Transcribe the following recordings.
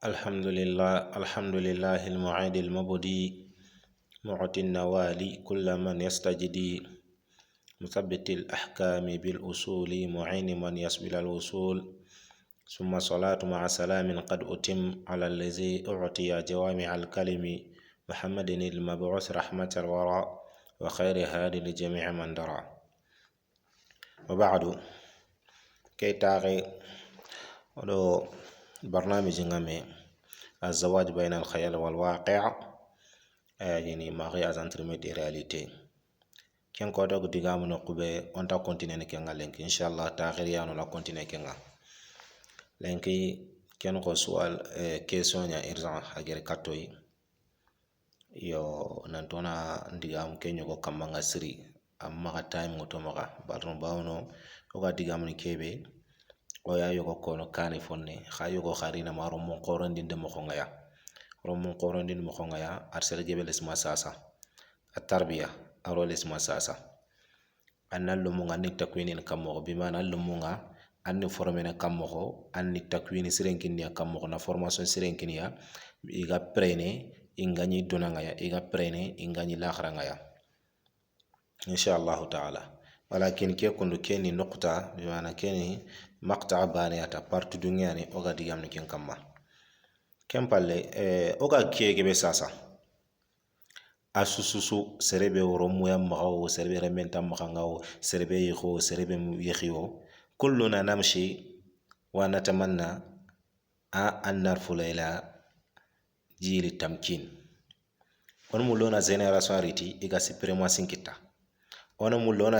الحمد لله المعيد المبدي معطي النوالي كل من يستجدي مثبت الأحكام بالأصول معين من يسبل الوصول ثم صلاة مع سلام قد أتم على الذي أعطي جوامع الكلم محمد المبعوث رحمة الورى وخير هادي لجميع من درى وبعد كي تاغي ولو برنامج نغامي الزواج بين الخيال والواقع يعني ماغي از انترمي دي رياليتي كان كو دوغ ديغام نقبه اون تا كونتيني نكينغا لينك ان شاء الله تاخير يانو لا كونتيني كينغا لينكي كان كو سؤال كيسيون يا ارجان اجر كاتوي يو نانتونا ديغام كينيو كو كامغا سري amma ka time ngoto maka barno bawno oga digam ni kebe o ya yogo kono kani fonne kha yogo kharina maro mon qorandi de mo ngaya rom mon qorandi mo ngaya arsel gebel isma sasa at-tarbiya arol isma sasa annal lu munga ni takwinin kammo bi mana lu munga anni formena kammo anni takwini sirenkin ya kammo na formation sirenkin ya iga prene ingani donanga ya iga prene ingani lakhra ngaya إن شاء الله تعالى ولكن كي كندو كيني نقطة بمعنى كيني مقطع بانياتا بارت دنياني اوغا ديامني كين كما كم بالي اوغا كي جبي ساسا asususu serebe woromu ya magawo serebe rementa magangawo serebe yiko serebe yikhio كلنا نمشي ونتمنى أن نرفل إلى جيل التمكين ونمولونا زينيراسيون ريتي إيغا سيبريمواسين كيتا ona mulla ona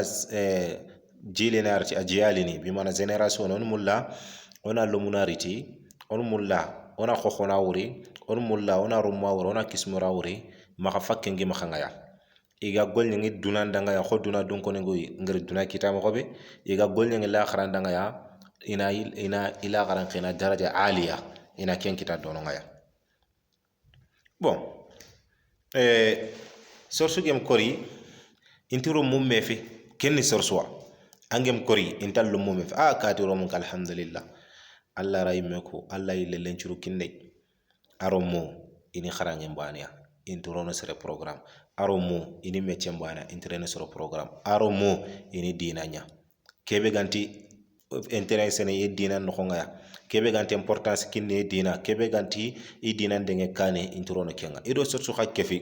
jile narti ajiyalini bi mana generation on mulla ona lumunariti on mulla ona khokhona wuri on mulla ona rumma wuri ona kismura wuri maka fakke ngi makangaya iga golni ngi dunanda ngaya khoduna dun ko ngoy ngir duna kitama khobe iga golni ngi la kharanda ngaya ina ila garan khina daraja aliya ina ken kita dono ngaya bon sorsu gem kori intiro mumme fe kenni sorswa angem kori intal lo mumme fe katiro mun alhamdulillah alla rayme ko alla yille lencuru kinne aromo ini kharange mbania intiro no sere programme aromo ini métier mbana intérêt sur programme aromo ini dinanya kebe ganti intérêt sene ye dina no ngaya kebe ganti importance kinne dina kebe ganti i dina ndenge kane intiro no kenga ido sorsu khakkefi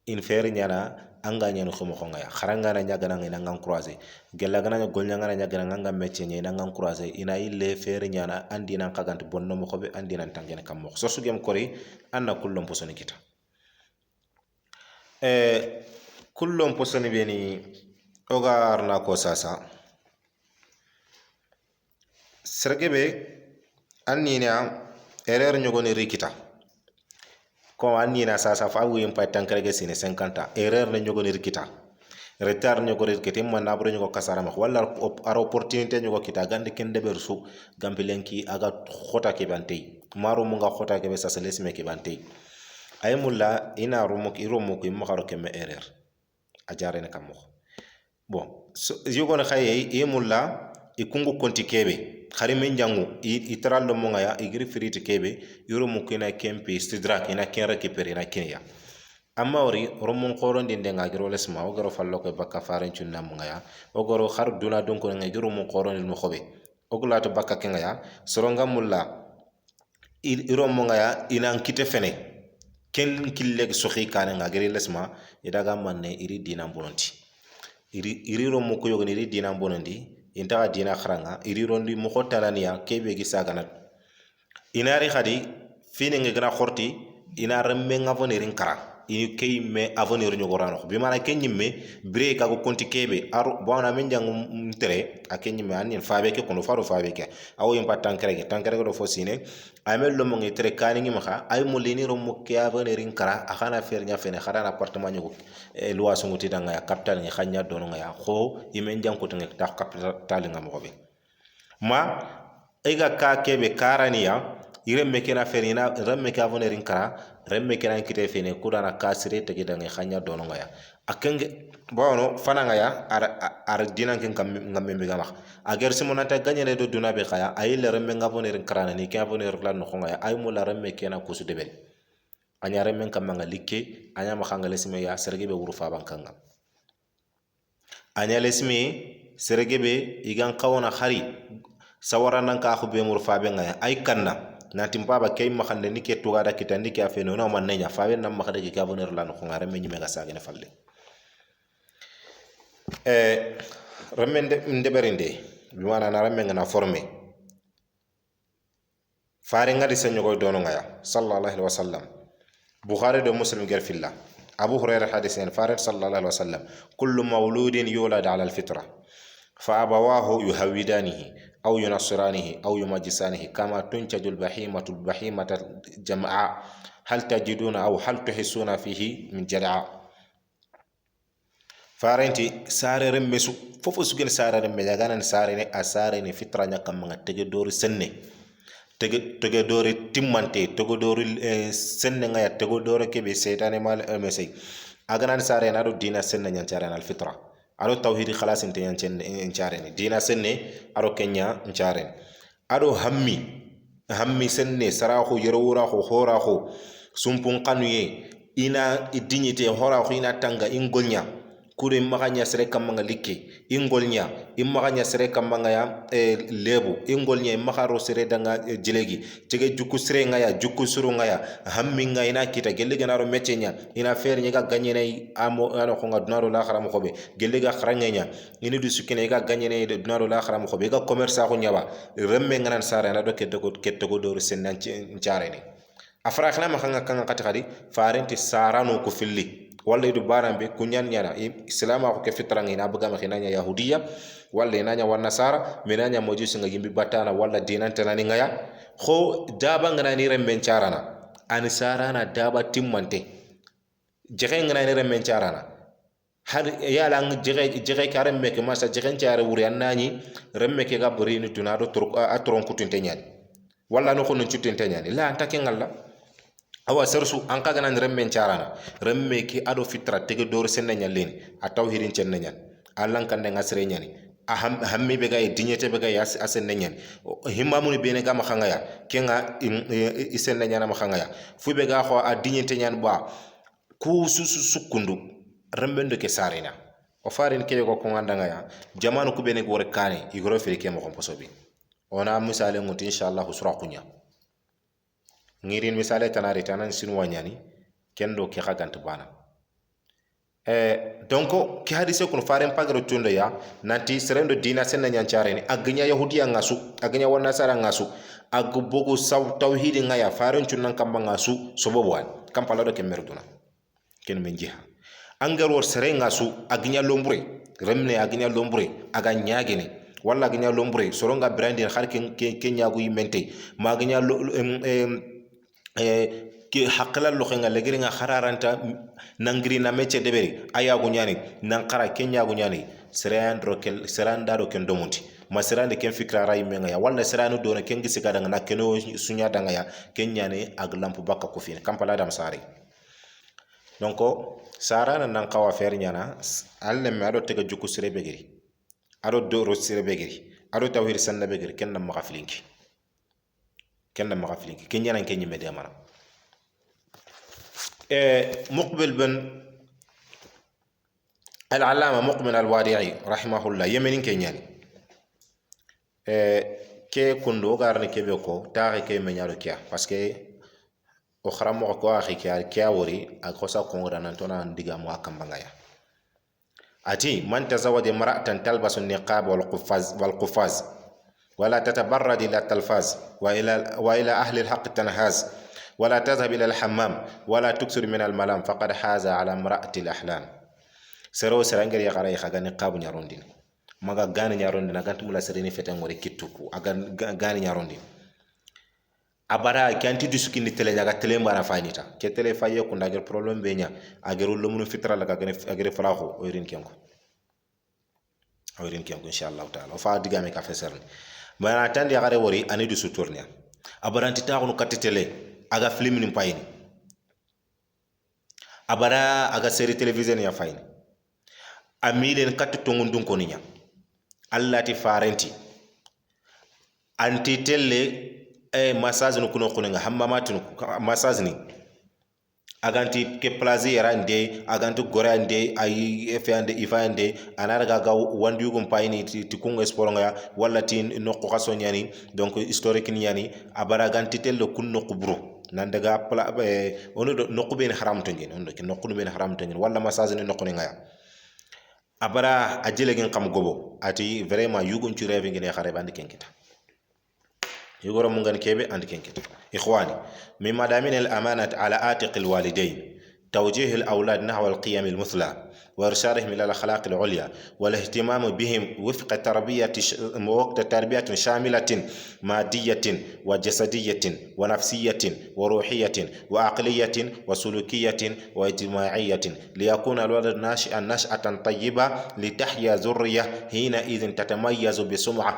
in fer nyana anga nyano khomo khongaya kharanga na nyaga na ngan croiser gella gana gol nyanga na nyaga na ngam métier nyina ngan croiser ina ille fer nyana andi nan kagant bonno mo khobe andi nan tangene kam mo so sugem kori anna kullum posoni kita kullum posoni beni ogar na ko sasa sergebe annina erreur nyogoni rikita ko annina sasa fa wu yimpa tankarege sine 50 erreur na ñogoni rikita retard ñogo rikita man nabro ñogo kasara ma wala ar opportunité ñogo kita gande ken deber su gambilenki aga khota ke bantay maro mu nga khota ke be sasa lesme ke bantay ay mulla ina rumuk irumuk im kharo ke me erreur a jare na kam bon yogo na xaye e mulla ikungu konti kebe khari men jangu itral lo monga ya igri friti kebe yoro mukina kempi stidrak ina ken récupérer na kenya amma ori romon qoron dinde nga giro lesma o garo fallo ko bakka faran cunna monga ya o garo khar duna don ko nga giro mon qoron il mo khobe o gulato bakka kenga ya soronga mulla iro monga ya ina kite fene ken kille soxi kana nga giri lesma idaga manne iri dina bononti iri ro mo ko yogni iri dina bononti inta dina kharanga iri rondi mo khotalaniya kebe gi sagana inari khadi fini ngi gna khorti ina remme ngavonirin kara ini kay me avenir ñogorano bi mana kenyimme bre ka ko konti kebe ar bona men jang tere akenyime anin faabe ke kono faro faabe ke awo yim tankere do fosine amel lo mo ngi tere kani ngi maxa ay mo leni ro mo ke avenirin kara akana fer nya fene khara appartement ñugo loi so nguti danga ya capital ngi xanya do nga ya kho yimen jang ko tangi ta capital nga mo be ma ega ka kebe karaniya iremme kena ferina remme ka vonerin kara remme kena kite fene kudana kasire tege dange khanya dono ngaya akenge bono fana ngaya ar dinan ken kam ngamme be gama ager simonata ganyene do duna be khaya ay le remme nga vonerin kara ni ka voner la no ngaya ay mu la remme kena kusu debel anya remme kam nga likke anya ma khanga lesime ya serge be wuru fa bankanga anya lesime serge be igan kawona khari sawara nan ka khu be mur fa be ngaya ay kanna nanti mpaba kay makhande ni ke tugada kitandi ke afeno no man nenya fawen nam makhade ke gavoneur la no ngare me nyime ga sagene falle remende ndeberinde bi wana na remme ngana formé faare ngadi senyo go dono ngaya sallallahu alaihi wasallam bukhari do muslim ger filla abu hurairah hadithan faare sallallahu alaihi wasallam kullu mawludin yulad ala alfitra fa abawahu yuhawidanihi أو ينصرانه أو يمجسانه كما تنتج البهيمة جمعاء هل تجدون أو هل تحسون فيه من جرعاء فارنتي ساري رمسو فوفو سجن ساري رمي جانا ساري أساري فطرة نكم من تجدور سنة تجدور تمانتي تجدور سنة غير تجدور كبي سيدان مال مسي أجانا ساري نارو دينا سنة ينتارن الفطرة aro tawhidi khalas inte ncharen dina senne aro kenya ncharen aro hammi senne sarahu yerowura ho horahu sumpun kanuye ina dignité horahu ina tanga ingolnya kure maganya sere kamanga likke ingolnya imaganya sere kamanga ya lebu ingolnya magaro sere danga jilegi tege jukku sere ngaya jukku suru ngaya hammi ngayna kita gelle ganaro meccenya ina fer nyega ganyene amo ano ko ngadnaro la kharam khobe gelle ga kharangenya ini du sukene ga ganyene dunaro la kharam khobe ga commerce ko nyaba remme nganan sare na do ketto go do sennan ciarene afra khna ma khanga kanga kati khadi farenti sarano ko filli walla idu barambe kunyan nyana islama ko ke fitrangi na buga makinanya yahudiya walla inanya wan nasara minanya mojusi nga yimbi batana walla dinanta nani ngaya kho daba ngana ni remben charana ani sarana daba timmante jege ngana ni remben charana har yala jege karem meke masa jege chare wuri annani remme ke gabri ni tunado atron kutinte nyani walla no khonu cutinte nyani la antake ngalla awa sersu an kaga nan remme charana remme ki ado fitra tege dor senna nyalen a tawhirin cenna nyan allan kan nga sere nyani a hammi be gay dignité be gay asen nyan himamuni be ne ga ma khanga ya kenga isen nyana ma khanga ya fu be ga kho a dignité nyan ba ku susu sukundu remme ndo ke sarena o farin ke ko nganda ya jamanu ku be ne gore kane igoro fere ke mo ko posobi ona misale nguti inshallah usra kunya ngirin misale tanari tanan sinwa nyani kendo ke khagant bana donc ki hadise kun faren pagro tundo ya nanti serendo dina senna nyanchareni agnya yahudiya ngasu agnya wana sara ngasu agbogo saw tawhid ngaya faren tunan kamba ngasu sobobwan kampala do ke merduna ken men jiha angaro sere ngasu agnya lombure remne agnya lombure aga nyagene walla agnya lombure soronga brandin kharken ke nyagu yimente magnya ki hakala lo khenga legiri nga khararanta nangiri na meche deberi aya gunyani nankara kenya gunyani seranda do ken domunti masirande ken fikra ray menga ya walla seranu do na ken gisi kada na keno sunya danga ya kenya ne ag lampu bakka ko fin kampala dam sari donc sarana nan kawa fer nyana alle me ado tega jukku sire begiri ado do sire begiri ado tawhir sanna begiri ken na magaflinki kenya nan kenyi media mana مقبل بن العلامة مقبل الوادعي رحمه الله يمنين كنياني كي كندو غارني كي بيوكو تاغي كي منيارو كيا باسكي أخرى موكو أخي كيا وري أكوسا كونغرا نانتونا ندقا مواكم بانغايا أتي من تزود امرأة تلبس النقاب والقفاز ولا تتبرد إلى التلفاز وإلى أهل الحق تنهاز ولا تذهب إلى الحمام ولا تكثر من الملام فقد حاز على امرأة الأحلام سرو سرانجر يا غراي خا نقاب نياروندين ماغا غان نياروندين غانت مولا سريني فتان وري كيتوكو غان نياروندين abara kanti dusuki ni tele nyaga tele mbara fanita ke tele faye ko ndager problem be nya ageru lumunu fitra la gane agere faraxo oyrin kenko inshallah taala fa digame ka feserne mana tan ya gare wori ani du suturnya abaranti taxunu katti télé aga film ni payini abara aga série télévision ya fayni amilen katti tongundun koninya allati farenti anti télé massage no kuno kunenga hammamatu massage ni aganti ke plaisir ande aganti gore ande ay efe ande ifa ande anaraga ga wandi yugum payni ti kunga sporonga ya walla ti nokko kaso nyani donc historique ni yani abara ganti tello kun nokko buro nan daga ono do nokko ben haram to ngin on do ke nokko ben haram to ngin walla massage ni nokko ni ngaya abara ajele gen kam gobo ati vraiment yugum ci rêve ngine xare bandi kenkita يقول من كيبي عند كنكت إخواني من مدامين الأمانة على آتق الوالدين توجيه الأولاد نحو القيم المثلى وإرشادهم إلى الأخلاق العليا والاهتمام بهم وفق تربية شاملة مادية وجسدية ونفسية وروحية وعقلية وسلوكية واجتماعية ليكون الولد ناشئا نشأة طيبة لتحيا ذرية حينئذ تتميز بسمعة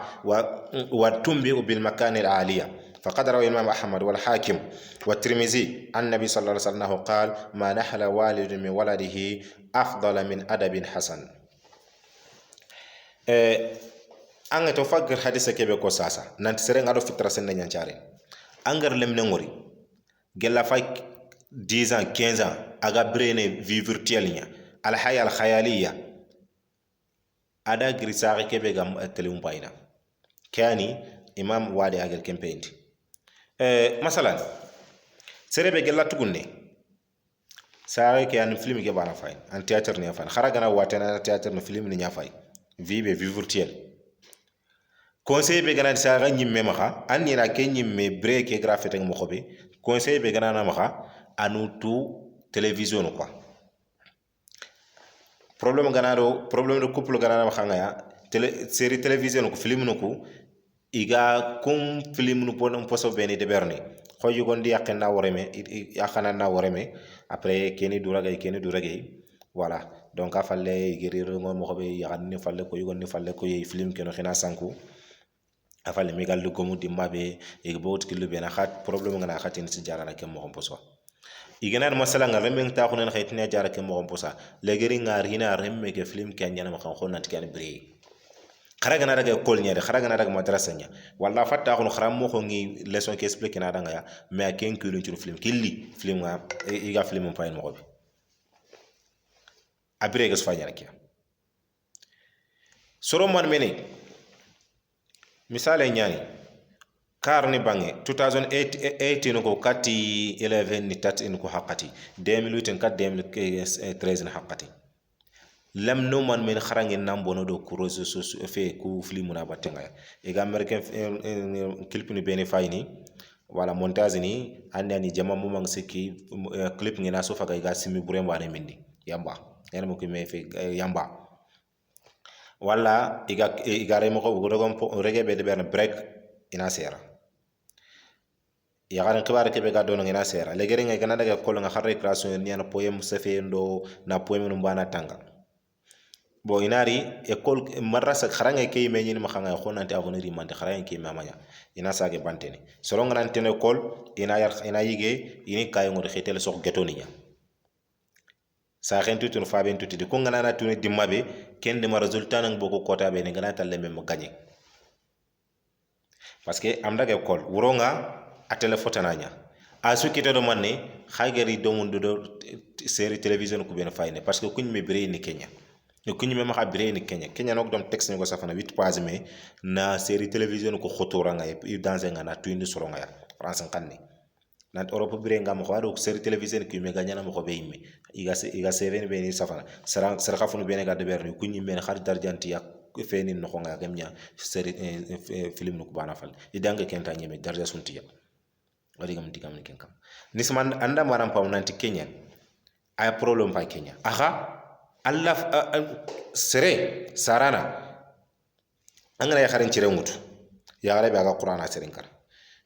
وتنبئ بالمكان العالية. فقد روى الإمام أحمد والحاكم والترمذي عن النبي صلى الله عليه وسلم قال ما نحل والد من ولده أفضل من أدب حسن. أنغ تفكر حديث كيف كوساسا ننتسرين على فترة سنة نيانشارين أنغر لم نغوري جل فايك 10 ans 15 ans aga brene vie virtuelle nya al haya al khayaliya ada grisari kebe gam telum bayna kani imam wadi agel kempendi masalan serebe gella tugunne sare ke an film ke bana fay an théâtre ni fay kharaga watana théâtre no film ni nya fay vie virtuelle conseil be gana sare nyimme maka an ni ra ke nyimme break graphique mo xobe conseil be gana na maka anu tu télévision quoi problème do couple gana na maka ngaya série télévision ko film no ko iga kum film nu bon poso beni de berni xoy gondi yakena woreme yakana na woreme après keni duragay voilà donc afalle geriro ngo mo xobe yakani falle ko yugoni falle ko film keno xina sanku afalle mi gal ko mu dimbabe e bot kilu bena khat problème ngana khatin ci jarana ke mo poso igana masala nga remeng ta ko nen khaytina jara ke mo posa le geri ngar hina remme ke film ken nyana ma kan ko nat kan bri kharaga na daga kol nyaade kharaga na daga madrasa nya walla fatta ko kharam mo ko ngi leçon ki explique na daga ya mais ken ku lu ci film killi film nga iga film fay mo ko abire ga sfanya rakiya soro man mene misale nyani karni bangi 2018 ko kati 11 ni tat in ko hakati 2008 kat 2013 na hakati lam no man men kharangi nambono do ku réseaux sociaux fe ku film na batenga e ga americain clip ni bene fayni wala montage ni andi jama mo mang siki clip ngena so faga ga simi buremba ne mindi yamba yana mo ko me fe yamba wala iga remo ko go do rege be de ben break ina sera ya garan kibar ke be ga do ngena sera le gere nga daga ko nga xarre création ni na poem sefe ndo na poem no bana tanga bo inari école madrasa kharanga ke me nyini makanga ko nanti avenir mante kharanga ke mamanya ina sage bantene solo ngana tene école ina yige ini kay ngor xetel sok getoni nya sa xentu tun fa ben tuti ko ngana na tuni dimmabe ken de ma résultat nang boko kota be ngana talle mem gagné parce que am daga école wuronga a téléphone nya a su kito do manne khageri do mundu do série télévision ko ben fayne parce que kuñ me bire ni Kenya ni kuñ me ma bire ni Kenya nok dom texte ngo safana 8 page me na série télévision ko khotora nga e dans nga na tuindi soro nga ya france kanni na Europe bire nga mo xaro série télévision ki me gagna na mo ko be yimme iga seven be ni safana sara khafunu be ne ga de berni kuñ me khar darjanti ya feni no nga gamnya série film no ko bana fal idanga kenta nyeme darja suntiya wadi gam digam ken kam nisman anda maram pam nanti Kenya ay problème pa Kenya aha Allah sere sarana angana ya kharin cire mutu ya gare be aga qur'ana serin kar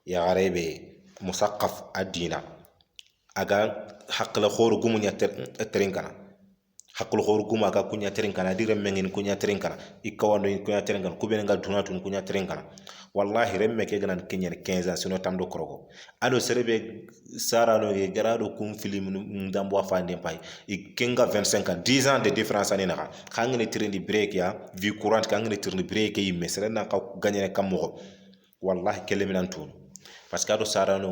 ya gare be musaqqaf adina aga haqla khor gumunya terin kana hakul khor guma ka kunya teren kana dire mengen kunya teren kana ikawando kunya teren kana kubene ngal dunatun kunya teren kana wallahi remme ke ganan kenyen 15 ans sino tamdo kroko ado serebe sara no ge garado kum film ndambo afande pay ikenga 25 ans 10 ans de différence ani naka khangene trendi break ya vie courante khangene trendi break yi mesere na ka gagner kam mo wallahi keleminan tun parce que ado sara no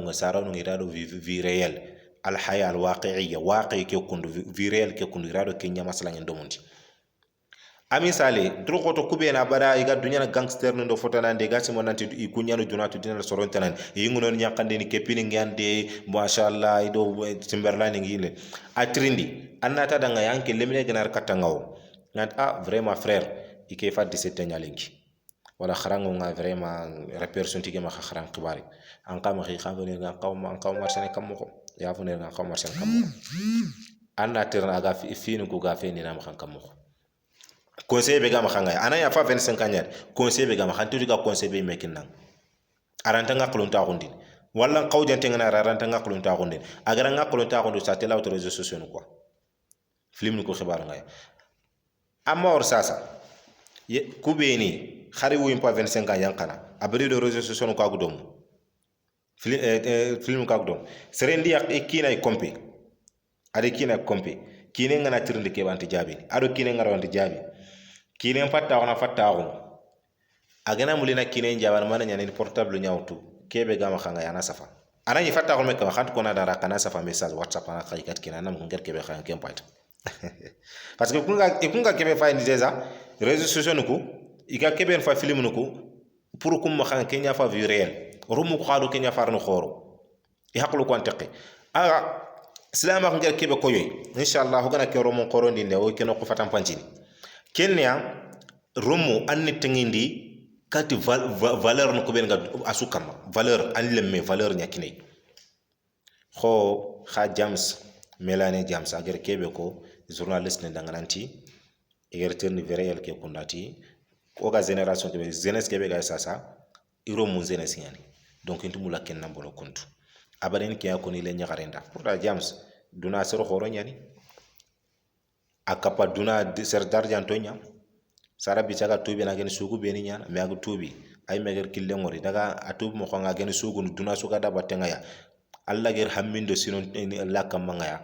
ngira do vie réel الحياة الواقعية واقعي كي يكون فيريال كي يكون يرادو كي نيا مثلا ندومندي ami sale drogo to kubena bada iga dunya na gangster ndo fotana de gasi mo nanti i kunyano dunatu dinal sorontanan yingunon nyakande ni kepini ngande mashallah ido timberlane ngile atrindi annata danga yanke lemine ganar katangaw ngat vraiment frère ike fa 17 nyalengi wala kharango nga vraiment reperson tige ma kharang khibari an kama khi khamene nga kaw marsane kamoko ya fune nga kaw marsane kamoko anna terna aga fini ku ga fini na ma kamoko conseil be gama khanga ana ya fa 25 ans conseil be gama khantu ga conseil be mekin nan aranta nga qulun ta gondin wala qawjante ngana aranta nga qulun ta gondin agara nga qulun ta gondo sa tela auto réseaux sociaux quoi film ko khibar nga amma or sasa kubeni khari wu impa 25 ans yankana abri de réseaux sociaux ko agudom film ko agudom serendi yak ikina kompe ade kina kompe kine ngana tirndi ke banti jabi ado kine ngara wanti jabi kine fatta ona fatta on agana mulina kine jaban mana nyani portable nyawtu kebe gama khanga yana safa ana ni fatta ko me ka khantu kona dara kana safa message whatsapp ana khay kat kina nam ngel kebe khanga kem payta parce que kunga kebe fa ni déjà réseaux sociaux nuko ika kebe fa film nuko pour kum ma khanga kenya fa vie réel rumu khadu kenya far no khoro i haklu ko antaqi aga silama ngel kebe koyoy inshallah hogana ke romo qorondi ne o keno ko fatam pancini kenya romo anni tengindi kati valeur no ko ben ga asukama valeur an lemme valeur nyakine kho kha James Melanie James ager kebe ko journaliste ne dangananti egerterni verel ke kundati ko ga génération ke jeunesse kebe ga sasa iro mun jeunesse yani donc intu la ken nambolo kuntu abaden ke ko ni le nyagarenda pour da James duna sero khoro nyani akapa duna ser darjan tonya sara bi caga tubi na gen sugu beni nyana me ag tubi ay meger kille ngori daga atub mo khanga gen sugu duna suga da batenga ya alla ger hammindo sinon la kamanga ya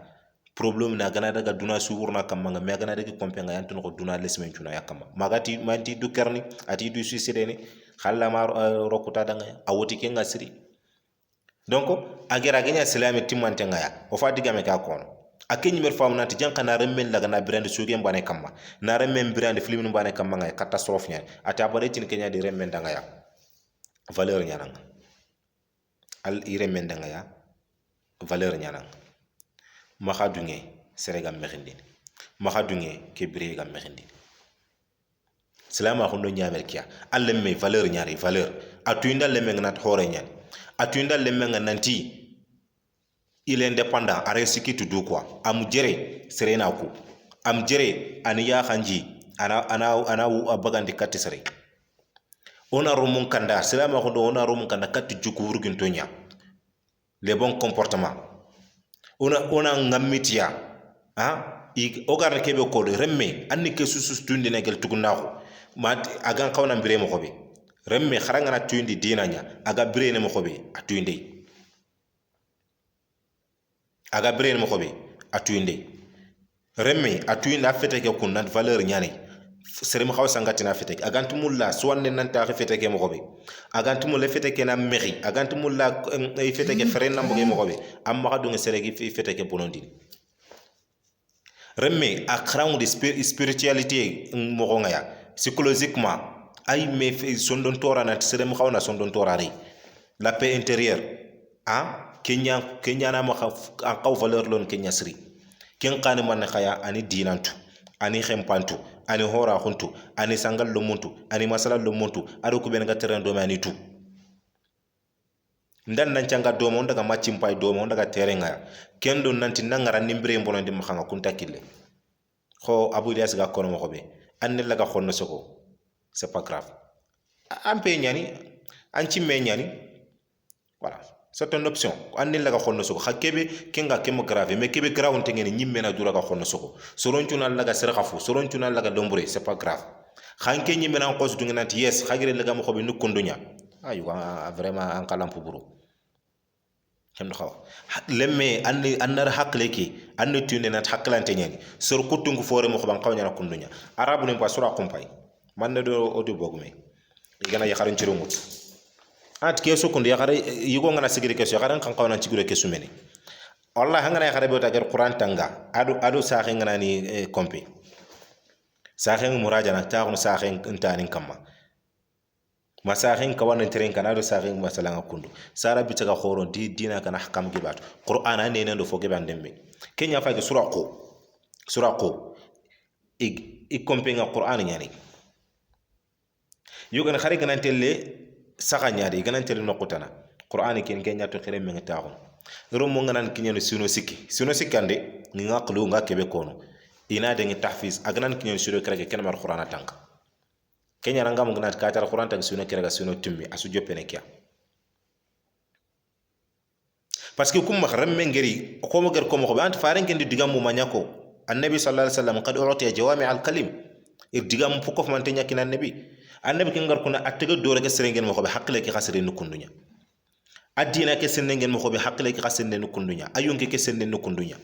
problem na gana daga duna sugur na kamanga me gana daga kompenga yantun ko duna lesmen tuna ya kama magati manti du kerni ati du suicide ni khalla ma rokuta danga ya awoti ke ngasiri donc agera genya islami timante ngaya o fa digame ka kono akenyi mer fam nanti janka na remmen laga na brand sugen bane kamma na remmen brand film bane kamma ngaya catastrophe nya ata bare tin kenya di remmen danga ya valeur nya nang al iremmen danga ya valeur nya nang mahadunge serega mexindi mahadunge kebre ga mexindi salama ko ndo nyamer kia allemme valeur nyaari valeur atunda lemme ngat hore nya atunda lemme nanti il est indépendant are sikitu du quoi am jere serena ko am jere an ya khanji ana bagandi katti sere ona rumun kanda salama ko do ona rumun kanda katti juku wurgin tonya les bons comportements ona ngamitia ogar kebe ko remme anni ke susus tundi negel tugunako mat agan kawna mbire mo xobe remme kharanga na tuindi dinanya aga brene mo xobe atuinde aga brene mo xobe atuinde remme atuinde fete ke kunna valeur nyane sere mo xaw sangati na fete agantu mulla suwanne nanta fete ke mo xobe agantu mulla fete ke na meri agantu mulla fete ke fere nambo ke mo xobe amma xadu nge sere gi fete ke bonondini remme akram de spiritualité mo ngaya psychologiquement ay me sondon tora na sere mo xawna sondon tora ri la paix intérieure kenya na ma an qaw valeur lon kenya sri ken qani man khaya ani dinantu ani khempantu ani hora khuntu ani sangal lo muntu ani masala lo muntu ado ku ben ga terendo mani tu ndan nan canga do mo daga matchim pay do mo daga terenga kendo nanti nangara nimbre mbono ndim khanga kunta kille kho abou dias ga kono mo xobe anne laga xonno soko c'est pas grave am pe ñani an ci me ñani voilà c'est une option anni laga khonno suko khakebe kenga kemo grave mais kebe grave on tengeni nyimme na dura ga khonno suko soroncuna laga sera khafu soroncuna laga dombre c'est pas grave khanke nyimme na qos dunga nanti yes khagire laga mo khobe nukundunya ayu vraiment an kalam puburu kemdo khawa lemme anni annar hakleki anni tune nat haklante nyani sor kutungu fore mo khoban kawnya na kundunya arabu ne pa sura kompay man do odu bogme igana yakharin cirumut at keso kundi yakare yigo ngana sigiri keso yakaran kan kawna cigure keso meni wallahi hangana yakare bota ger qur'an tanga adu saxe ngana ni kompe saxe muraja na taxun saxe ntanin kamma ma saxe kawan teren kana adu saxe masala kundu sara bitaga khoron di dina kana hakam gibat qur'an ane nendo fo giban dembe kenya fa sura ko i kompe nga qur'an nyani yogana khare kana telle saka nyaade ganan tere no kutana qur'ani ken kenya to xere men taxu ro mo nganan kinyano sino sikande ngi ngaqlu nga kebe kono ina de ngi tahfiz aganan kinyano sino krege ken mar qur'ana tank kenya ranga mo nganat ka tar qur'an tank sino krega sino tummi asu jopene kya parce que kum mahram men ngeri ko mo ger ko mo ant faaren ken di digam mo manyako annabi sallallahu alaihi wasallam qad utiya jawami al kalim digam fukof man tanya kinan nabi annabi ke ngar kuna attega dore ke serengen mo ko be hakle ke khasere no kundunya adina ke serengen mo ko be hakle ke khasere no kundunya ayunke ke serengen no kundunya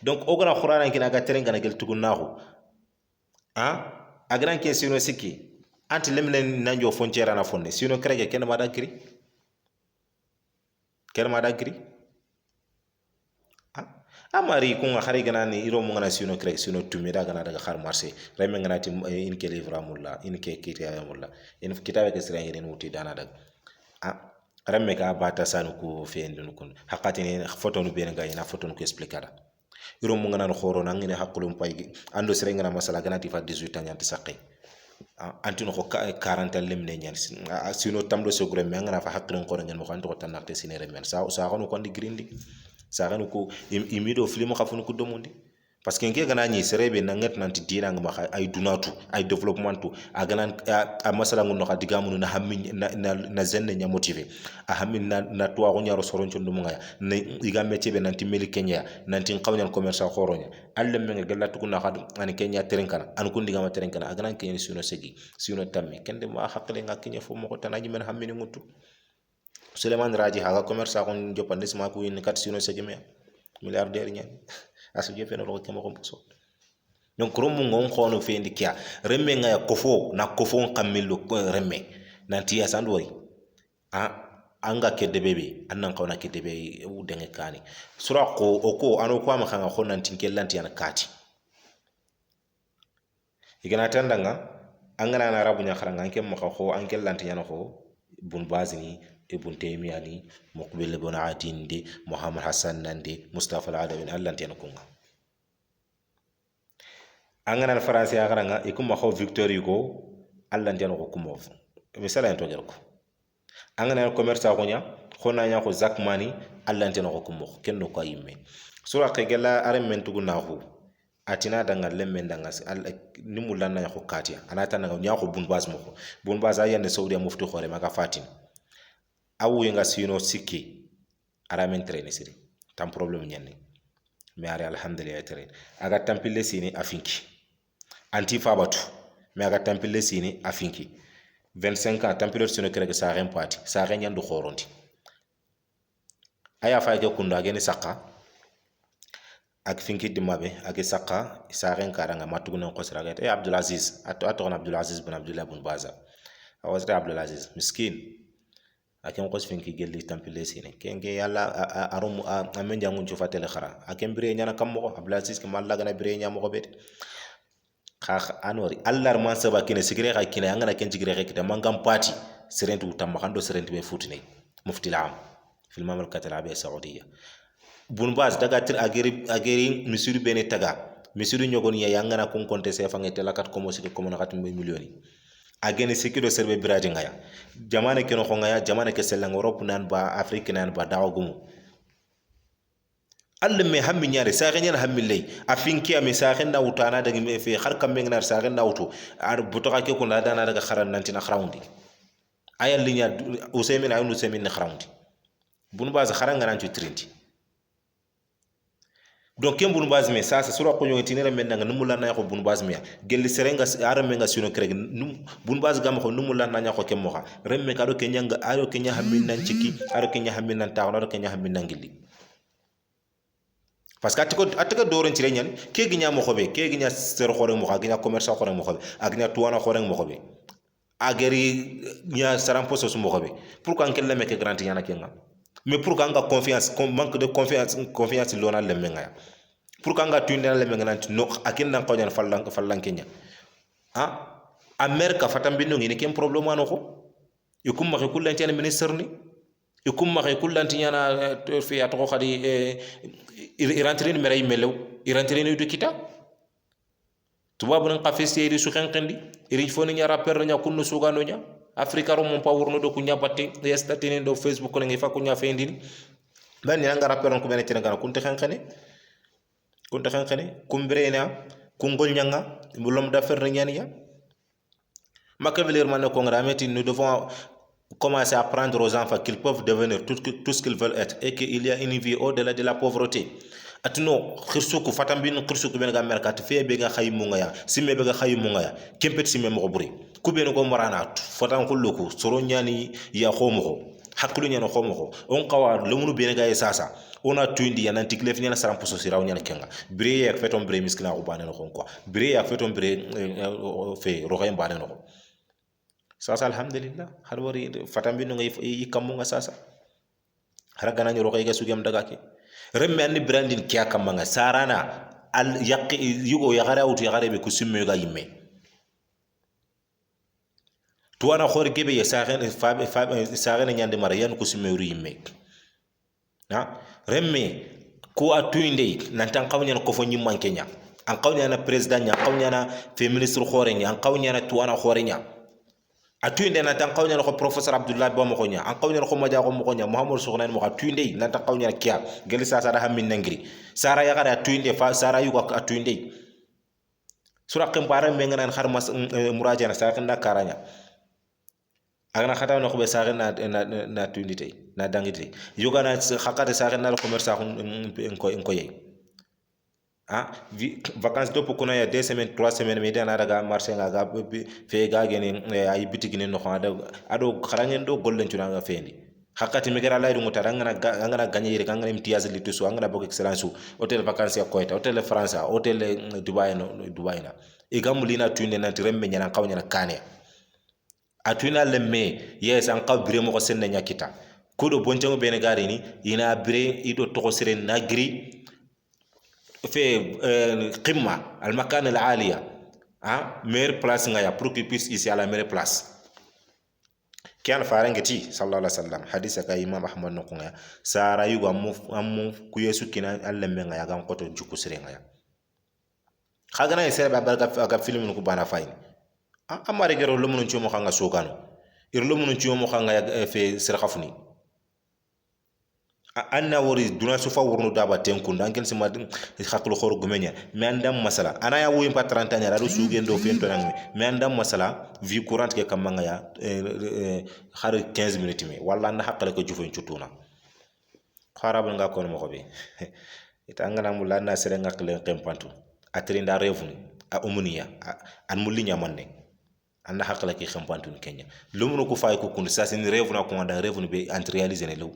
donc o gara qur'an ke naga terenga na gel tugunnahu agran ke sino sikki anti lemlen nanjo frontière na fonne sino krege ken ma dagri amari kunga khari ganani iro mo ngana sino kreg sino tumida gana daga khar marché reme ngana tim in ke livra mulla in ke kitaya mulla in kitabe ke sira ngene muti dana daga reme ka bata sanu ko fendi nukun hakati ne photo nu be nga ina photo nu ko explicada iro mo ngana khoro na ngene hakulum pay ando sira ngana masala gana ti fa 18 ans yanti sakay antino ko 40 lemne nyen sino tamdo sogre me ngana fa hakkilon ko ngene mo ko anto tan nakte sinere men sa ko ko ndi grindi saganu ko imido film khafunu ko domondi parce que nge gana ni serebe na ngat nanti dina ngama ay dunatu ay development aganan a masala ngono ka digamu na hammi na zenne nya motivé a hammi na to ko nyaro soron chondo mo ngaya ne iga métier be nanti meli kenya nanti qawnyal commerçant khoronya alle men galatu ko na khadu ani kenya terenkana an ko digama terenkana aganan kenya suno segi suno tammi kende ma hakle nga kenya fo mo ko tanaji men hammi ni mutu Suleiman Raji haga commerce akon jopandis ma ko in kat sino segeme milliardaire nyen asu jefe no ko mo so donc rom ngon khono fe ndikia remme nga ya kofo na kofo kamillo ko remme nanti asandori anga kedde bebe annan kawna kedde be u denge kani sura ko oko ano ko ma khanga khon nanti kellanti yana kati igana tandanga angana na rabu nya kharanga anke mo kho anke lanti yana ko bun bazini ibn taymiya ni muqbil ibn adin de muhammad hasan nande mustafa al-adawi allan tan ko angana france ya garanga ikum ma victor hugo allan tan ko kumo misala en to gerko angana commerce ko nya khona nya ko zakmani allan tan ko kumo kenno ko yimme sura ke gela armen tuguna ko atina danga lemmen danga nimu lanna ko katia anata nya ko bun baz ayane saudi mufti khore maka fatin awu nga sino sikki aramen train siri tam problème nyanni mais ari alhamdulillah train aga tampile sini afinki anti fabatu mais aga tampile sini afinki 25 ans tampile sino krege sa ren parti sa ren nyandu khorondi aya fa ke kunda gene sakka ak finki dimabe ak sakka sa ren karanga matuguna ko siraga e abdul aziz ato abdul aziz bin abdullah bin baza awasra abdul aziz miskin akem ko finki gelli tampile sine kenge yalla arum amen jangun ci fatele khara akem bire nyana kam mo ablasis ke malla gana bire nyamo ko bet kha anori allar man saba kine sigire kha kine ngana ken sigire kha kita mangam party serentu tamma khando serentu be futine mufti al-am fil mamlakat al-arabiyya saudiya bun baz daga tir ageri misuru bene taga misuru nyogon ya yangana kon konte se fa ngete lakat ko mo sike ko mo nakat millioni agene sikido serbe biraji ngaya jamane keno ko ngaya jamane ke selang Europe nan ba Afrique nan ba dawagumu alle me hammi nyaare sa ganyal hammi lay afinki ami sa ganda utana daga me fe har kam me ngnar sa ganda uto ar butoka ke ko dana daga kharan nanti na khrawndi ayal linya usaymin ayun usaymin na khrawndi bunu base kharanga nan trindi donc ken bunu base me sa sura ko nyoti ne men nga numula na ko bunu base me gelli serenga ara me nga sino kreg bunu base gam ko numula na ko kem moxa remme ka do kenya nga aro kenya hamin nan ciki aro kenya hamin nan taxno aro kenya hamin nan gilli parce que atiko doron ci reñan ke ginya mo xobe ke ginya ser xore mo xa ginya commerçant xore mo xobe agnya tuwana xore mo xobe ageri nya saram poso mo xobe pourquoi en kelle meke garantie yana kenga mais pour que anga confiance manque de confiance lona lemenga pour que anga tuinde lemenga nanti no akin nan ko nyan fallan kenya america fatam binno ngi ken problème ano ko ikum ma ko lan tiane ministre ni ikum ma ko lan tiana fi atoko khadi irantrin mere melew irantrin du kita tubabu nan qafesi iri su xenqendi iri foni nya rapper nya kunno sugano nya afrika ro mon pawurno do kunya batte yestatini do facebook ko ngi fa kunya fendini ben ni nga rapper ko bene tinga kunte xenqene kumbrena kungol nyanga mulom d'affaires nyania Machiavelli man ko ngrameti nous devons commencer à apprendre aux enfants qu'ils peuvent devenir tout ce qu'ils veulent être et qu'il y a une vie au-delà de la pauvreté atno khirsuku fatambin khirsuku ben ga merkat fe be ga khaymu ngaya simme be ga khaymu ngaya kempet simme mo buri kubeno ko morana fotan kulluku soro nyani ya khomo haklu nyano khomo on qawa lumunu be ga sasa ona tuindi yana tiklef nyana saram poso siraw nyana kenga briye ak feton bre miskina ko banen ko quoi briye ak feton bre fe roxay banen ko sasa alhamdulillah har wari fatambin ngay kamu nga sasa har gana ñu roxay ga sugam daga ke remme anni brandin kya kamanga sarana al yaqi yugo ya gara utu ya gara be kusimme ga yimme tuwana khor gebe ya sagen nyande mara yan kusimme uri yimme remme ko atuinde nan tan kawnya ko fo nyimman kenya an kawnya na president nya kawnya na fe ministre khore nya an kawnya na tuwana khore nya atuinde na tan kawnya ko professeur abdullah ba mo konya an kawnya ko maja ko mo konya muhammad soknan mo atuinde na tan kawnya kiya geli sa da hammin nangri sara ya gara atuinde fa sara yu ko atuinde sura kam bara me ngana har mas muraja na sa kan da karanya agana khata no ko be sa na atuinde tay na dangite yoga na khakate sa na commerce ko yey vacances dopo kuna ya 2 semaines 3 semaines me dana daga marché nga ga fe ga gene ay bitigi ne no ado kharangen do gollen tuna nga fendi hakati me gara laydu ngota ngana gagner yere ngana imtiaz li tusu ngana bok excellence hotel vacances ya koyta hotel france hotel dubai na e gamulina tunde na tiremme nyana kawnya na kane atuna lemme yes an qabre mo ko senne nyakita kudo bontango bene gari ni ina bre ido to sire nagri في قمة المكان العالية مير بلاس نغايا pour qu'il puisse ici à la meilleure place كان فارنجتي صلى الله عليه وسلم حديث كا امام احمد نكونيا سارا يغو ام كويسو كنا الله نغايا غام كوتو جوكو سري نغايا خاغنا يسير بابا ga film ko bana fayni amare gero lo munun ci mo xanga sogano ir lo munun ci mo xanga fe sir khafni anna wori duna sufa wurnu daba tenkun dangel sima khaklu khoro gumenya me andam masala ana ya wuyin pa 30 ans radu sugendo fento nang me andam masala vie courante ke kamanga ya khar 15 minutes me walla na hakale ko jufo ncutuna kharabul nga kono mo be itanga mu lanna sere ngakle kempantu atrinda revuni a umunia an mulinya manne anda hakale ke kempantu kenya lumunu ko fay ko kun sa sin revuna ko anda revuni be ant réaliser ne law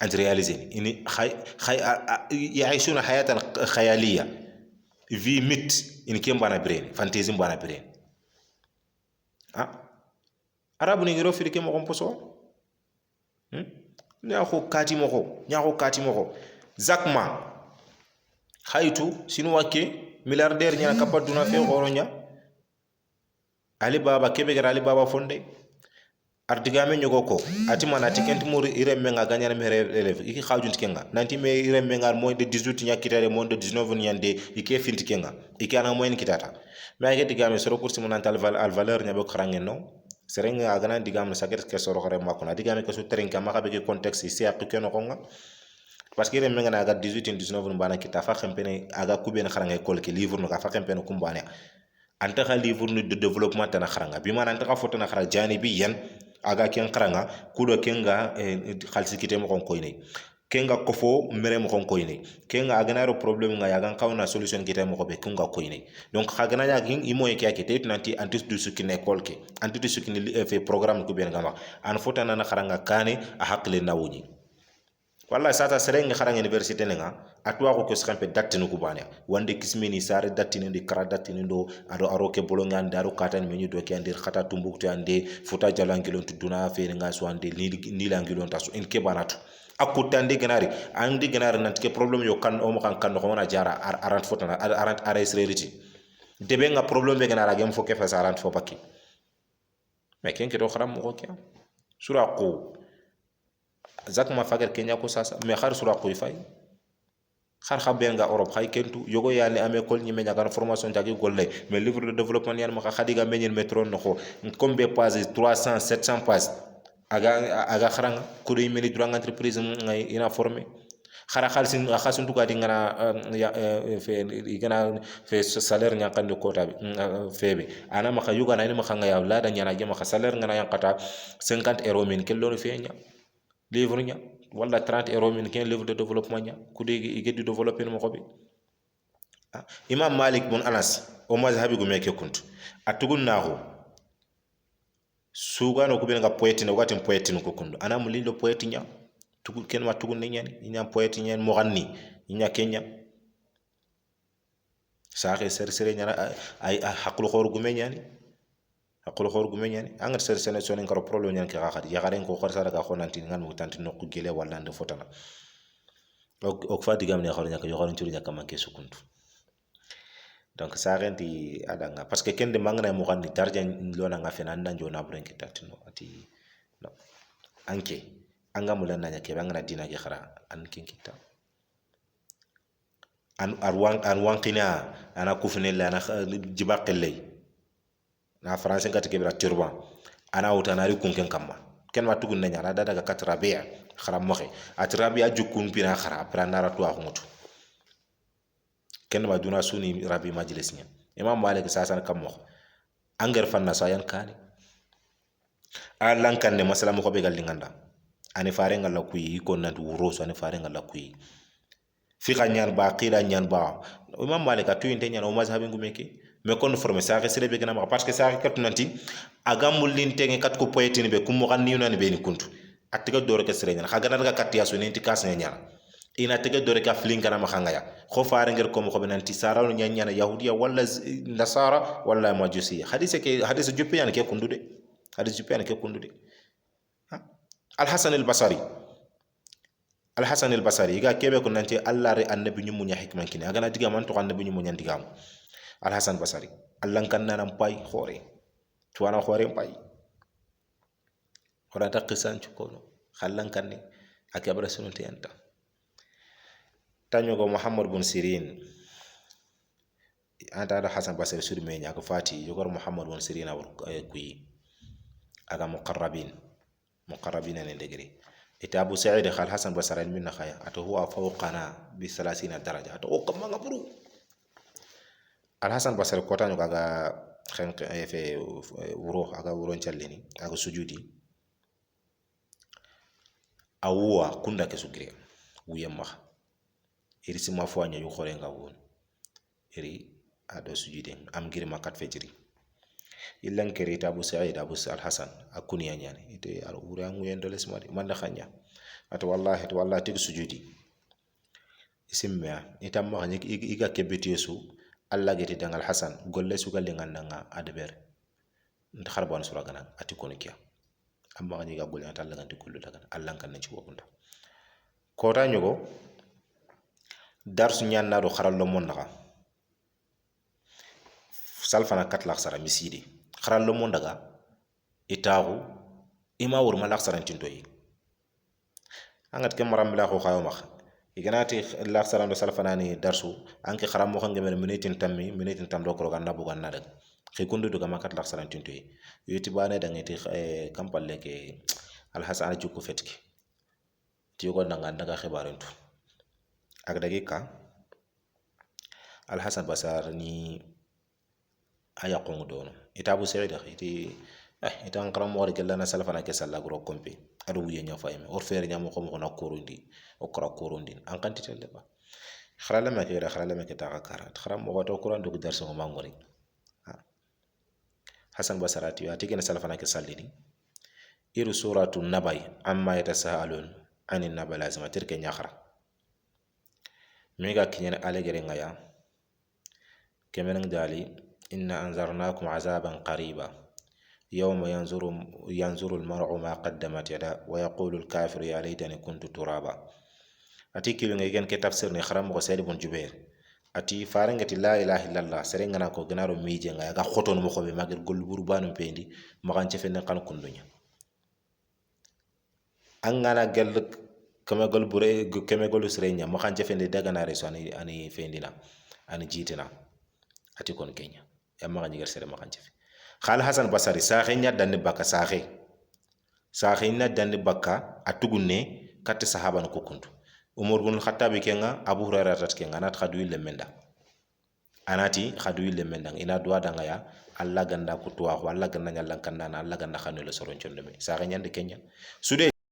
أنت رياليزين إني يعيشون حياة خيالية في ميت إن كم بانا برين فانتيزم بانا برين عرب نيجرو في كم مقام بسوا نياخو كاتي مخو زكما خايتو سينو واكي ملياردير نيا كابا دونا في غورونيا علي بابا كبير علي بابا فوندي ardigame nyogo ko ati mana tikenti muri ire menga ganyana mere eleve iki khawjun tikenga nanti me ire menga moins de 18 nya kitare moins de 19 nyande ike finti kenga iki ana moyen kitata me age digame soro kursi monantal al valeur nya be kharangen no serenga agana digame saket ke soro khare makuna digame ko su terenka maka be contexte ici ak keno konga parce que ire menga na aga 18 19 mbana kitafa khempene aga kubena kharange kol ke livre no ka fa khempene kumbane anta kha livre de développement tan kharanga bi man anta kha foto na khara jani bi yan aga ken karanga kudo kenga khalsi kite mo kon koyne kenga kofo mere mo kon koyne kenga aganaro problem nga yagan kawna solution kite mo ko be kunga koyne donc khagana yagin imo e kya kite nanti antis du sukine kolke antis du sukine fe programme ko be ngama an fotana na kharanga kane a hakle nawuni wallahi sata sereng kharanga université nga atwa ko skampe dattinu ko banya wande kismini sare dattinu ndi kara dattinu do ado aroke bolonga ande aro katani menyu do ke andir khata tumbuktu ande futa jalangilon tuduna fe nga so ande ni langilon taso en ke banatu akutandi ganari andi ganari nanti ke problem yo kan o mo kan kan ko na jara arant fotana arant ares reality debe nga problem be ganara gem fo ke fa sarant fo pakki mais ken ke do kharam mo ko kya sura ko zakma fagar kenya ko sasa mais khar sura ko fay khar khabenga europe khay kentu yogo yani ame kol ni menya kan formation tagi golle mais livre de développement yan maka khadiga menyen metron no comme be page 300 700 pages aga kharanga ko do meni durang entreprise ngay ina formé khara khalsin khasun tuka di ngana fe igana fe salaire nya kan ko tabi febe ana maka yuga na ni maka ngaya lada nya na maka salaire ngana yang kata 50 € min kello no fe nya livre nya wala 30 € min ken livre de développement nya kudi igedi développer mo xobi imam malik bun anas o mazhabi go meke kuntu atugun naho sugano ko benga poeti no gatin poeti no ko kundu ana mulindo poeti nya tugu ken ma tugun nyani nya poeti nya mo ganni nya kenya saxe ser nya ay haklu khor gu menyani akolo khor gu menyani angar ser sene sonen karo problème nyan ki xaxat ya garen ko khor sara ga khonanti ngan mu tanti nokku gele wala ande fotana ok fa digam ne xor ñaka yo xorun turi ñaka manke sukuntu donc sa renti adanga parce que kende mangana mo xandi darja lona nga fena ndan jona buren ki tatino ati no anke anga mulan na ñake bangana dina gi xara an kin kita an arwan qina ana kufne la na jibaqelle na français ngati ke bira turban ana wuta nari kunken kamma ken ma tugun nanya na daga katrabia kharam moxe atrabia jukun pina khara pra nara to akhutu ken ma duna suni rabi majlis nya imam malik sasan kam mo anger fanna sayan kani alan kan ne masala mo ko be gal nganda ani fare ngala kuyi ko nan wuro so ani fare ngala kuyi fi khanyan ba qila nyan ba imam malik atu inte nyan o mazhabi ngumeke mais kon formé sa resere be gana parce que sa kat nanti agamul lintenge kat ko poetini be kum mo ganni yunani be ni kuntu atiga dore ke sere nyana khaga daga kat yaso ni tikas nyana ina tiga dore ka flin kana ma khangaya kho faare ngir ko mo ko nanti sara no nyana yahudiya wala nasara wala majusiya hadise juppe yana ke kundude hadise juppe yana ke kundude al hasan al basri ga kebe ko nanti allah re annabi nyumu nya hikman kini aga na diga man to annabi nyumu nya digam al hasan basari allan kan nanam pay khore tuwana khore pay ora ta qisan chukono khallan kan ni akabra sunute anta tanyo go muhammad bin sirin anta da hasan basari sur me nya ko fati yogor muhammad bin sirin awr kuyi aga muqarrabin ne degre ita abu sa'id khal hasan basari min khaya ato huwa fawqana bi 30 daraja ato o kam ngabru al hasan basri kota no kaga khen fe wuro aga wuro challini aga sujudi awwa kunda ke sugre wuyemma iri sima fo anya yu khore nga won iri ado sujudi am giri makat fejri illan kere ta abu sa'id abu al hasan akuni nyane ite al wuro am yendo lesmari manda khanya ato wallahi tig sujudi isimma itam ma iga kebeti yesu Allah geti dangal hasan golle su galle ngandanga adber nda kharbon sura gana ati kono kiya amma ngani ga golle ata Allah ganti kullu daga Allah kan ci wokunda ko ta nyugo darsu nyan na do kharal lo mon daga salfana kat la khsara misidi kharal lo mon daga itahu ima wur malak saran tintoyi angat ke maram la ko khayo makh iganati la salam do salfanani darsu anki kharam mo khangé men minutin tam do ko ganna bu ganna dag khi kundu do gama kat la salam tintoy yiti bane da ngati kampalle ke al hasan jukku fetki ti ko nanga daga khibarantu ak dagika al hasan basar ni aya qongu do no itabu sa'id iti itan karam mo gella na salafana ke salla gro kompe adu wiye nya fayme or fere nya mo ko na korundi o kora korundi an kan titelle ba kharala ma ke kharala ma ke ta karat kharam mo to kuran do darso mo mangori hasan basarati ati ken salafana ke sallini iru suratu nabai amma yatasaalun anin naba lazima tirke nyakhara mega kinyen alegere ngaya kemen dali inna anzarnakum azaban qariba يوم ينظر المرء ما قدمت يدا ويقول الكافر يا ليتني كنت ترابا ati kilu ngai gen ke tafsir ne kharam ko sayyid ibn jubair ati farangati la ilaha illallah serengana ko ganaro mije ngai ga khoton mo ko be magir gol burbanu pendi magan ci fenn kan kundunya an ngana gel kama gol bure kama gol srenya magan ci fenn daga na reso ani fendina ani jitina ati kon kenya ya magan ngar sere magan ci khal hasan basari saxinya dan baka saxina dan baka atugunne kat sahaban ko kuntu umar bin khattabi kenga abu hurairah tat kenga nat khadu le menda anati khadu le menda ina duwa danga ya alla ganda kutuwa ko alla ganda nyalla kanna alla ganda khanu le soron chondo me saxinya de kenya sude